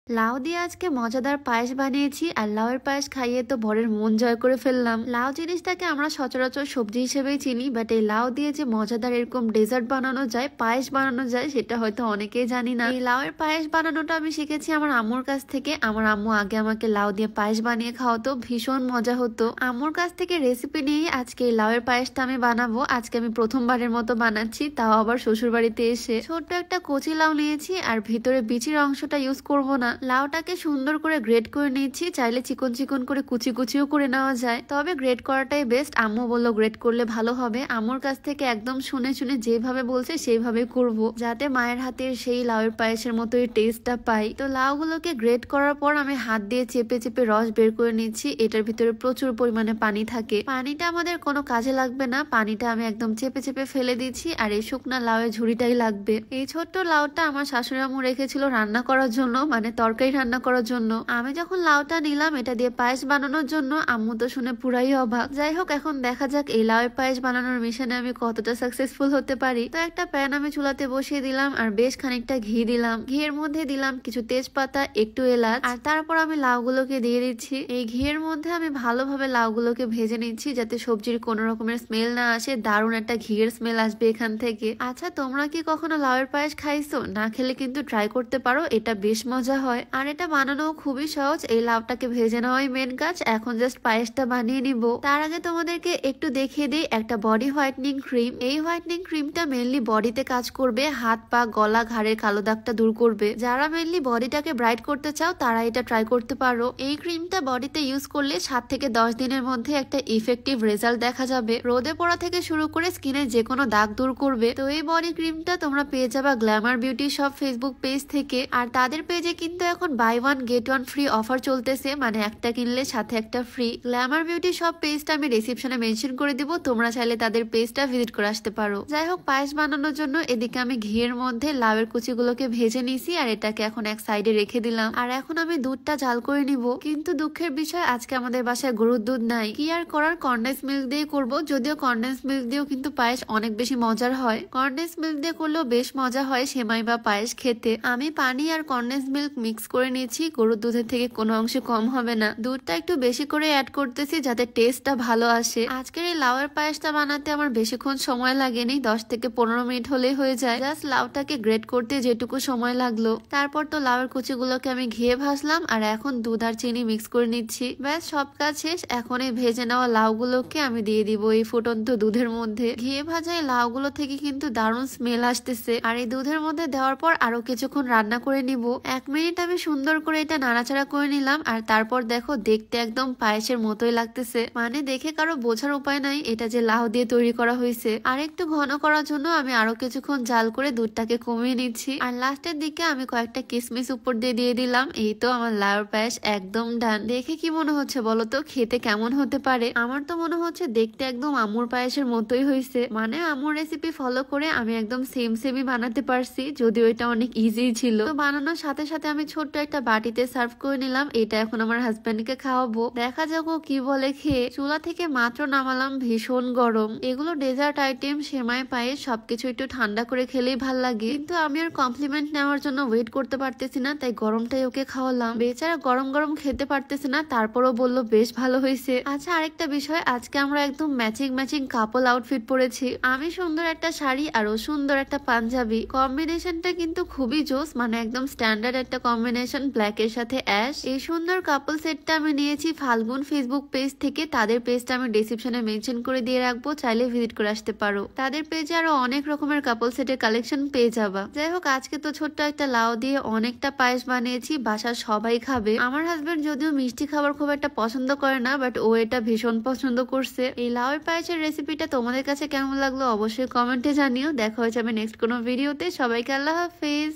লাউ দিয়ে আজকে মজাদার পায়েস বানিয়েছি আর লাউয়ের পায়েস খাইয়ে তো বরের মন জয় করে ফেললাম। লাউ জিনিসটাকে আমরা সচরাচর সবজি হিসেবেই চিনি, বাট এই লাউ দিয়ে যে মজাদার এরকম ডেজার্ট বানানো যায়, পায়েস বানানো যায়, সেটা হয়তো অনেকেই জানি না। এই লাউয়ের পায়েস বানানোটা আমি শিখেছি আমার আম্মুর কাছ থেকে। আমার আম্মু আগে আমাকে লাউ দিয়ে পায়েস বানিয়ে খাওয়াতো, ভীষণ মজা হতো। আম্মুর কাছ থেকে রেসিপি নিয়ে আজকে এই লাউয়ের পায়েসটা আমি বানাবো। আজকে আমি প্রথমবারের মতো বানাচ্ছি, তাও আবার শ্বশুর বাড়িতে এসে। ছোট্ট একটা কচি লাউ নিয়েছি আর ভিতরে বিচির অংশটা ইউজ করবো না। লাউটাকে সুন্দর করে গ্রেট করে নিয়েছি, চাইলে চিকন চিকন করে কুচি কুচিও করে নেওয়া যায়, তবে গ্রেট করাটাই বেস্ট। আম্মু বললো গ্রেট করলে ভালো হবে। আম্মুর কাছ থেকে একদম শুনে শুনে যেভাবে বলছে সেইভাবে করব, যাতে মায়ের হাতের সেই লাউয়ের পায়েসের মতোই টেস্টটা পাই। তো লাউগুলোকে গ্রেট করার পর আমি হাত দিয়ে চেপে চেপে রস বের করে নিচ্ছি। এটার ভিতরে প্রচুর পরিমাণে পানি থাকে, পানিটা আমাদের কোনো কাজে লাগবে না, পানিটা আমি একদম চেপে চেপে ফেলে দিচ্ছি। আর এই শুকনা লাউয়ের ঝুড়িটাই লাগবে। এই ছোট্ট লাউটা আমার শাশুড়ি আম্মু রেখেছিল রান্না করার জন্য, মানে তরকারি রান্না করার জন্য। আমি যখন লাউটা নিলাম এটা দিয়ে পায়েস বানানোর জন্য, আম্মু তো শুনে পুরাই অবাক। যাই হোক, এখন দেখা যাক এই লাউয়ের পায়েস বানানোর মিশনে আমি কতটা সাকসেসফুল হতে পারি। তো একটা প্যান আমি চুলাতে বসিয়ে দিলাম আর বেশ খানিকটা ঘি দিলাম। ঘিয়ের মধ্যে দিলাম কিছু তেজপাতা, একটু এলাচ, আর তারপর আমি লাউগুলোকে দিয়ে দিচ্ছি। এই ঘিয়ের মধ্যে আমি ভালোভাবে লাউগুলোকে ভেজে নিচ্ছি, যাতে সবজির কোনো রকমের স্মেল না আসে। দারুণ একটা ঘিয়ের স্মেল আসবে এখান থেকে। আচ্ছা, তোমরা কি কখনো লাউয়ের পায়েস খাইছো? না খেলে কিন্তু ট্রাই করতে পারো, এটা বেশ মজা হয় আর এটা বানানো খুবই সহজ। এই লাউটাকে ভেজে নেওয়াই মেন কাজ। এখন জাস্ট পায়েসটা বানিয়ে নিব। তার আগে তোমাদেরকে একটু দেখিয়ে দিই একটা বডি হোয়াইটনিং ক্রিম। এই হোয়াইটনিং ক্রিমটা মেনলি বডিতে কাজ করবে, হাত পা গলা ঘাড়ের কালো দাগটা দূর করবে। যারা মেনলি বডিটাকে ব্রাইট করতে চাও তারা এটা ট্রাই করতে পারো। এই ক্রিমটা বডিতে ইউজ করলে 7 থেকে 10 দিনের মধ্যে একটা ইফেক্টিভ রেজাল্ট দেখা যাবে। রোদে পড়া থেকে শুরু করে স্কিনের যে কোনো দাগ দূর করবে। তো এই বডি ক্রিমটা তোমরা পেয়ে যাবা glamour beauty shop Facebook page থেকে। আর তাদের পেজে কিন্তু এখন buy one get one free offer চলতেছে, মানে একটা কিনলে সাথে একটা ফ্রি। গ্ল্যামার বিউটি সব পেজটা আমি ডেসক্রিপশনে মেনশন করে দিব, তোমরা চাইলে তাদের পেজটা ভিজিট করে আসতে পারো। যাই হোক, পায়েস বানানোর জন্য এদিকে আমি ঘিয়ের মধ্যে লাউয়ের কুচিগুলোকে ভেজে নিছি আর এটাকে এখন এক সাইডে রেখে দিলাম। আর এখন আমি দুধটা জাল করে নিব। কিন্তু দুঃখের বিষয় আজকে আমাদের বাসায় গরুর দুধ নাই। কি আর করার, কনডেন্স মিল্ক দিয়ে করব। যদিও কনডেন্স মিল্ক দিয়েও কিন্তু পায়েস অনেক বেশি মজার হয়। কনডেন্স মিল্ক দিয়ে করলেও বেশ মজা হয় সেমাই বা পায়েস খেতে। আমি পানি আর কনডেন্স মিল্ক মিক্স করে নিয়েছি। গরুর দুধের থেকে কোনো অংশে কম হবে না। দুধটা একটু বেশি করে অ্যাড করতেছি যাতে টেস্টটা ভালো আসে। আজকের এই লাউয়ের পায়েসটা বানাতে আমার বেশিক্ষণ সময় লাগেনি, 10 থেকে 15 মিনিট হলেই হয়ে যায়। জাস্ট লাউটাকে গ্রেট করতে যেটুকু সময় লাগলো। তারপর তো লাউয়ের কুচিগুলোকে আমি ঘিয়ে ভাজলাম আর এখন দুধ আর চিনি মিক্স করে নিচ্ছি। ব্যাস, সব কাজ শেষ। এখন এই ভেজে নেওয়া লাউগুলোকে আমি দিয়ে দিব এই ফুটন্ত দুধের মধ্যে। ঘিয়ে ভাজা এই লাউগুলো থেকে কিন্তু দারুণ স্মেল আসতেছে। আর এই দুধের মধ্যে দেওয়ার পর আরো কিছুক্ষণ রান্না করে নিব। 1 মিনিট আমি সুন্দর করে এটা নাড়াচাড়া করে নিলাম আর তারপর দেখো দেখতে একদম পায়েসের মতোই লাগতেছে। মানে দেখে কারো বোঝার উপায় নাই এটা যে লাউ দিয়ে তৈরি করা হয়েছে। আর একটু ঘন করার জন্য আমি আরো কিছুক্ষণ জাল করে দুধটাকে কমিয়ে নিচ্ছি। আর লাস্টের দিকে আমি কয়েকটা কিশমিশ উপর দিয়ে দিলাম। এই তো আমার লাউয়ের পায়েস একদম ডান। দেখে কি মনে হচ্ছে বলো তো, খেতে কেমন হতে পারে? আমার তো মনে হচ্ছে দেখতে একদম আম্মুর পায়েসের মতোই হয়েছে। মানে আম্মুর রেসিপি ফলো করে আমি একদম সেমই বানাতে পারছি, যদিও এটা অনেক ইজি ছিল। তো বানানোর সাথে সাথে আমি ছোট্ট একটা বাটিতে সার্ভ করে নিলাম। এটা এখন আমার হাজবেন্ডকে খাওয়াবো, দেখা যাক ও কি বলে খেয়ে। চুলা থেকে মাত্র নামালাম, ভীষণ গরম। এগুলো ডেজার্ট আইটেম, সেমাই পায়েস সবকিছু একটু ঠান্ডা করে খেলেই ভাল লাগে। কিন্তু আমি আর কমপ্লিমেন্ট নেওয়ার জন্য ওয়েট করতে পারতেছি না, তাই গরমটাই ওকে খাওয়ালাম। বেচারা গরম গরম খেতে পারতেছে না, তারপরও বললো বেশ ভালো হয়েছে। আচ্ছা, আরেকটা বিষয়, আজকে আমরা একদম ম্যাচিং কাপল আউটফিট পরেছি। আমি সুন্দর একটা শাড়ি আর ও সুন্দর একটা পাঞ্জাবি। কম্বিনেশনটা কিন্তু খুবই জোস, মানে একদম স্ট্যান্ডার্ড একটা কম্বিনেশন, ব্ল্যাক এর সাথে অ্যাশ। এই সুন্দর কাপল সেটটা আমি নিয়েছি ফাল্গুন ফেসবুক পেজ থেকে। তাদের পেজটা আমি ডেসক্রিপশনে মেনশন করে দিয়ে রাখবো, চাইলে ভিজিট করে আসতে পারো। তাদের পেজে আরো অনেক রকমের কাপল সেটের কালেকশন পেয়ে যাবা। যাই হোক, আজকে তো ছোট্ট একটা লাউ দিয়ে অনেকটা পায়েস বানিয়েছি, বাসার সবাই খাবে। আমার হাজবেন্ড যদিও মিষ্টি খাবার খুব একটা পছন্দ করে না, বাট ও এটা ভীষণ পছন্দ করছে। এই লাউয়ের পায়েসের রেসিপিটা তোমাদের কাছে কেমন লাগলো অবশ্যই কমেন্টে জানিও। দেখা হয়ে যাবে নেক্সট কোনো ভিডিওতে। সবাইকে আল্লাহ হাফেজ।